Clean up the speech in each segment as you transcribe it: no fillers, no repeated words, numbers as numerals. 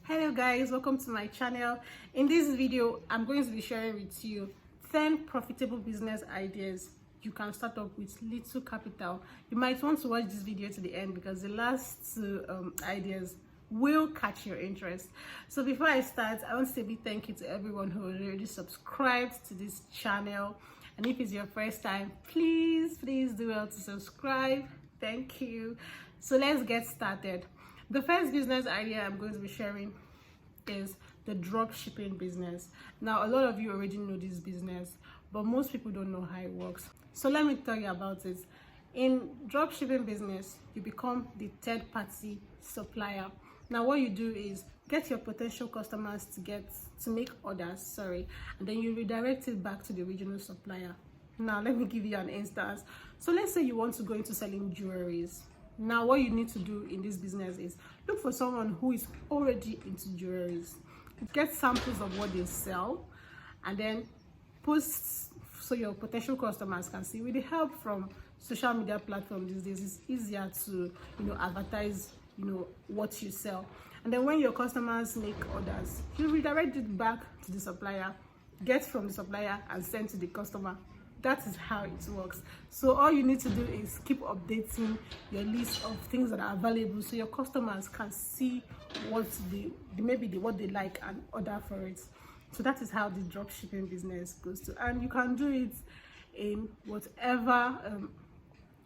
Hello guys, welcome to my channel. In this video I'm going to be sharing with you 10 profitable business ideas you can start up with little capital. You might want to watch this video to the end because the last two ideas will catch your interest. So before I start, I want to say a big thank you to everyone who already subscribed to this channel, and if it's your first time, please do well to subscribe. Thank you. So let's get started. The first business idea I'm going to be sharing is the drop shipping business. Now, a lot of you already know this business, but most people don't know how it works. So let me tell you about it. In drop shipping business, you become the third party supplier. Now, what you do is get your potential customers to make orders, and then you redirect it back to the original supplier. Now, let me give you an instance. So let's say you want to go into selling jewelries. Now, what you need to do in this business is look for someone who is already into jewelries. Get samples of what they sell and then post so your potential customers can see. With the help from social media platforms these days, it's easier to advertise what you sell. And then when your customers make orders, you redirect it back to the supplier, get from the supplier and send to the customer. That is how it works. So all you need to do is keep updating your list of things that are available so your customers can see what what they like and order for it. So that is how the drop shipping business goes to, and you can do it in whatever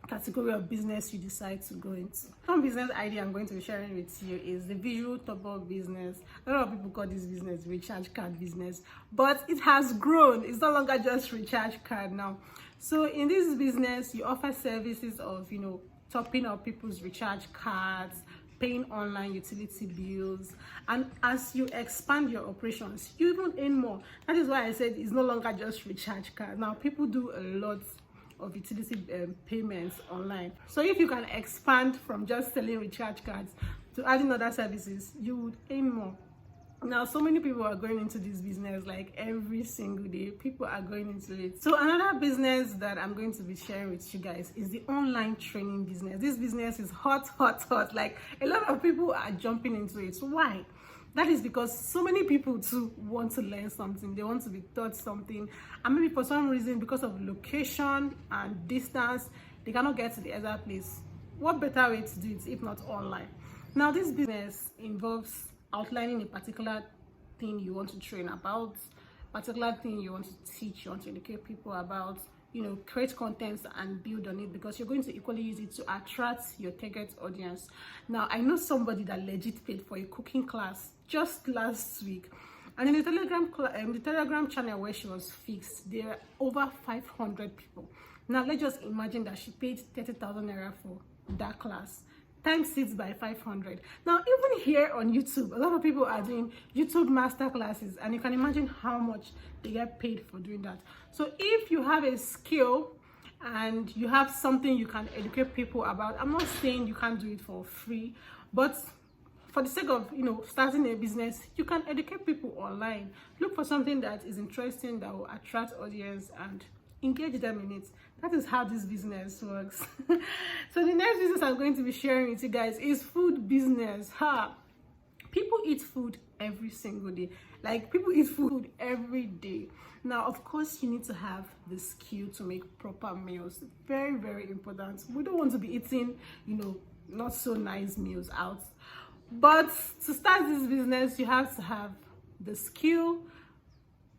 category of business you decide to go into. One business idea I'm going to be sharing with you is the visual top-up business. A lot of people call this business recharge card business, but it has grown. It's no longer just recharge card now. So in this business, you offer services of topping up people's recharge cards, paying online utility bills, and as you expand your operations, you even earn more. That is why I said it's no longer just recharge card. Now people do a lot of utility payments online. So if you can expand from just selling recharge cards to adding other services, you would earn more. Now, so many people are going into this business, like every single day people are going into it. So another business that I'm going to be sharing with you guys is the online training business. This business is hot. Like a lot of people are jumping into it. Why? That is because so many people too want to learn something. They want to be taught something, and maybe for some reason, because of location and distance, they cannot get to the other place. What better way to do it if not online? Now, this business involves outlining a particular thing you want to train about, particular thing you want to teach, you want to educate people about, create content and build on it, because you're going to equally use it to attract your target audience. Now, I know somebody that legit paid for a cooking class just last week, and in the Telegram channel where she was fixed, there are over 500 people. Now, let's just imagine that she paid 30,000 naira for that class, times it by 500. Now, even here on YouTube, a lot of people are doing YouTube master classes, and you can imagine how much they get paid for doing that. So if you have a skill and you have something you can educate people about, I'm not saying you can't do it for free, but for the sake of starting a business, you can educate people online. Look for something that is interesting, that will attract audience, and engage them in it. That is how this business works. So the next business I'm going to be sharing with you guys is food business. People eat food every single day. Like, people eat food every day. Now, of course, you need to have the skill to make proper meals. Very, very important. We don't want to be eating not so nice meals out. But to start this business, you have to have the skill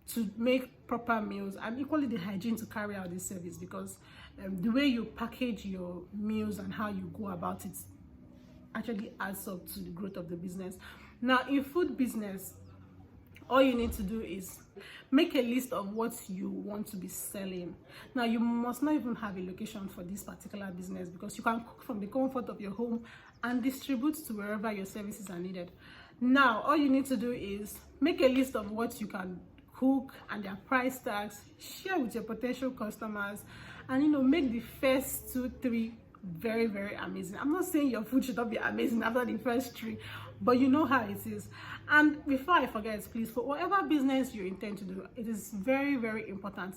to make proper meals and equally the hygiene to carry out this service, because the way you package your meals and how you go about it actually adds up to the growth of the business. Now, in food business, all you need to do is make a list of what you want to be selling. Now, you must not even have a location for this particular business, because you can cook from the comfort of your home and distribute to wherever your services are needed. Now, all you need to do is make a list of what you can cook and their price tags, share with your potential customers, and make the first 2-3 very, very amazing. I'm not saying your food should not be amazing after the first 3, but you know how it is. And before I forget, please, for whatever business you intend to do, it is very, very important,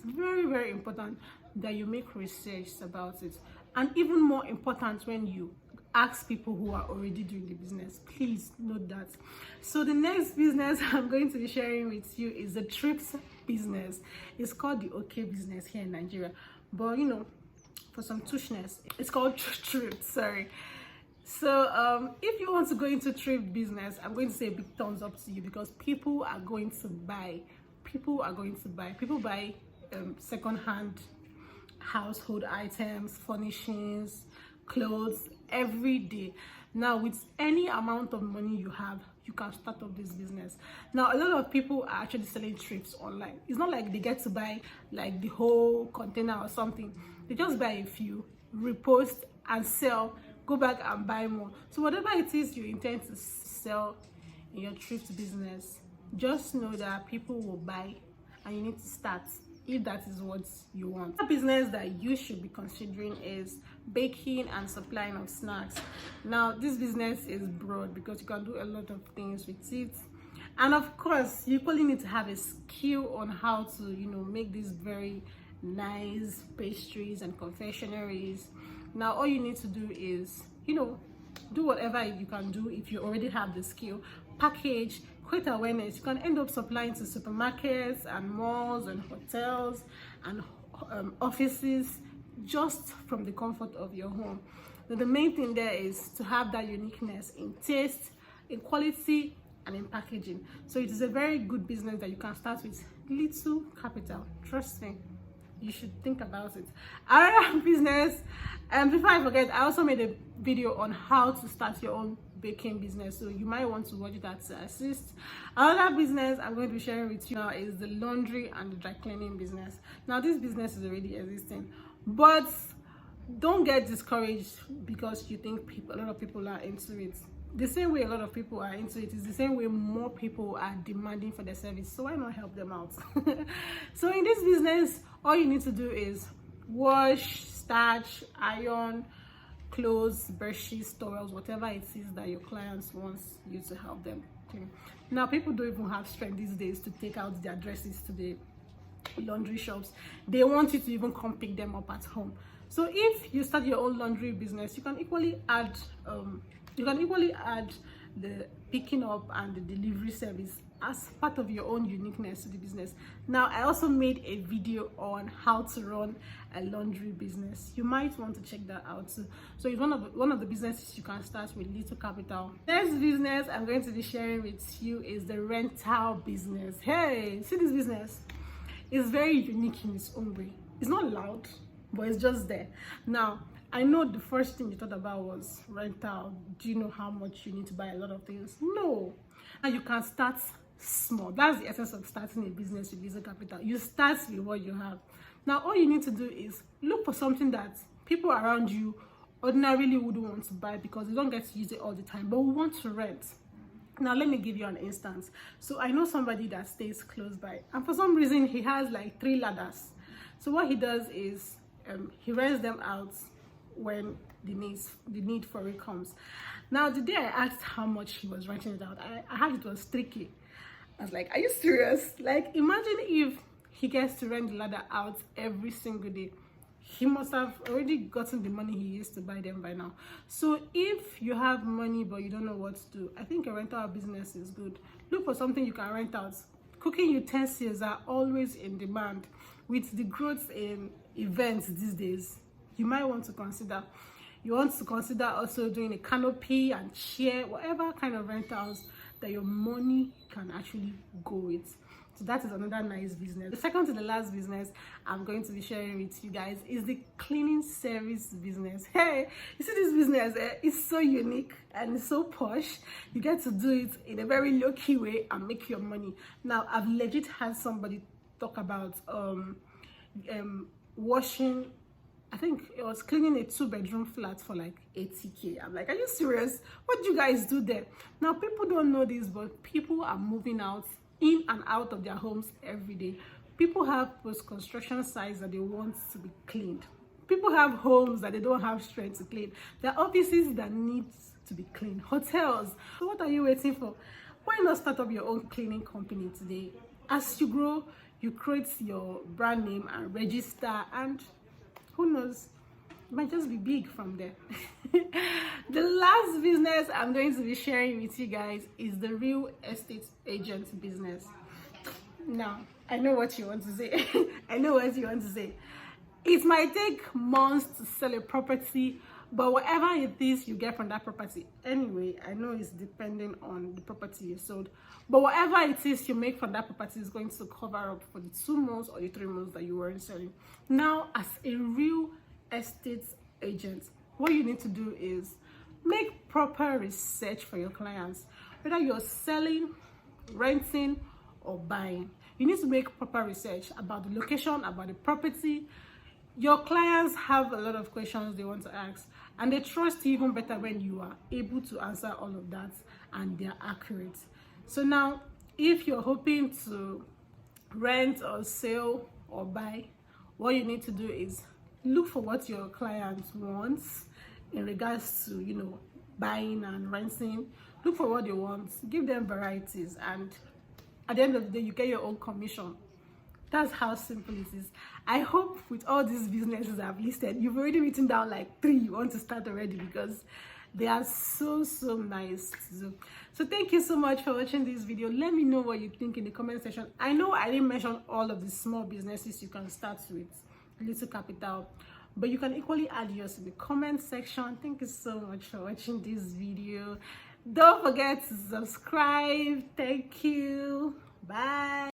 that you make research about it. And even more important, when you ask people who are already doing the business. Please note that. So the next business I'm going to be sharing with you is the trips business. It's called the OK business here in Nigeria, but you know, for some tushness, it's called trips. Sorry. So if you want to go into trip business, I'm going to say a big thumbs up to you, because people are going to buy. People buy second-hand household items, furnishings, clothes every day. Now, with any amount of money you have, you can start up this business. Now, a lot of people are actually selling trips online. It's not like they get to buy like the whole container or something. They just buy a few, repost and sell, go back and buy more. So whatever it is you intend to sell in your trips business, just know that people will buy, and you need to start if that is what you want. A business that you should be considering is baking and supplying of snacks. Now, this business is broad because you can do a lot of things with it, and of course you probably need to have a skill on how to, you know, make these very nice pastries and confectionaries. Now, all you need to do is, you know, do whatever you can do. If you already have the skill, package, create awareness. You can end up supplying to supermarkets and malls and hotels and offices, just from the comfort of your home. Now, the main thing there is to have that uniqueness in taste, in quality, and in packaging. So it is a very good business that you can start with little capital. Trust me, you should think about it. Another business, and before I forget, I also made a video on how to start your own baking business, so you might want to watch that to assist. Another business I'm going to be sharing with you now is the laundry and the dry cleaning business. Now, this business is already existing, but don't get discouraged because you think a lot of people are into it. The same way a lot of people are into it is the same way more people are demanding for their service. So why not help them out? So in this business, all you need to do is wash, starch, iron clothes, brushes, towels, whatever it is that your clients wants you to help them clean. Now, people don't even have strength these days to take out their dresses to the laundry shops. They want you to even come pick them up at home. So if you start your own laundry business, you can equally add the picking up and the delivery service as part of your own uniqueness to the business. Now, I also made a video on how to run a laundry business. You might want to check that out too. So it's one of the businesses you can start with little capital. Next business I'm going to be sharing with you is the rental business. Hey, see this business? It's very unique in its own way. It's not loud, but it's just there. Now, I know the first thing you thought about was rental. Do you know how much you need to buy a lot of things? No. And you can start small. That's the essence of starting a business with little capital. You start with what you have. Now, all you need to do is look for something that people around you ordinarily wouldn't want to buy because they don't get to use it all the time, but we want to rent. Now, let me give you an instance. So I know somebody that stays close by, and for some reason he has like 3 ladders. So what he does is he rents them out when the need for it comes. Now, the day I asked how much he was renting it out, I heard it was 3K. I was like, are you serious? Like, imagine if he gets to rent the ladder out every single day. He must have already gotten the money he used to buy them by now. So if you have money but you don't know what to do, I think a rental business is good. Look for something you can rent out. Cooking utensils are always in demand. With the growth in events these days, you might want to consider. You want to consider also doing a canopy and chair, whatever kind of rentals that your money can actually go with. So that is another nice business. The second to the last business I'm going to be sharing with you guys is the cleaning service business. Hey, you see this business? It's so unique and it's so posh. You get to do it in a very low-key way and make your money. Now, I've legit had somebody talk about washing, I think it was cleaning a 2-bedroom flat for like 80K. I'm like, are you serious? What do you guys do there? Now, people don't know this, but people are moving out in and out of their homes every day. People have post-construction sites that they want to be cleaned. People have homes that they don't have strength to clean. There are offices that need to be cleaned. Hotels. So what are you waiting for? Why not start up your own cleaning company today? As you grow, you create your brand name and register, and who knows, it might just be big from there. The last business I'm going to be sharing with you guys is the real estate agent business. Now, I know what you want to say. I know what you want to say. It might take months to sell a property, but whatever it is you get from that property, anyway, I know it's depending on the property you sold, but whatever it is you make from that property is going to cover up for the 2 months or the 3 months that you weren't selling. Now, as a real estate agent, what you need to do is make proper research for your clients, whether you're selling, renting, or buying. You need to make proper research about the location, about the property. Your clients have a lot of questions they want to ask, and they trust you even better when you are able to answer all of that and they're accurate. So now, if you're hoping to rent or sell or buy, what you need to do is look for what your client wants in regards to, buying and renting. Look for what they want, give them varieties, and at the end of the day, you get your own commission. That's how simple it is. I hope with all these businesses I've listed, you've already written down like 3 you want to start already, because they are so nice. So thank you so much for watching this video. Let me know what you think in the comment section. I know I didn't mention all of the small businesses you can start with little capital, but you can equally add yours in the comment section. Thank you so much for watching this video. Don't forget to subscribe. Thank you. Bye.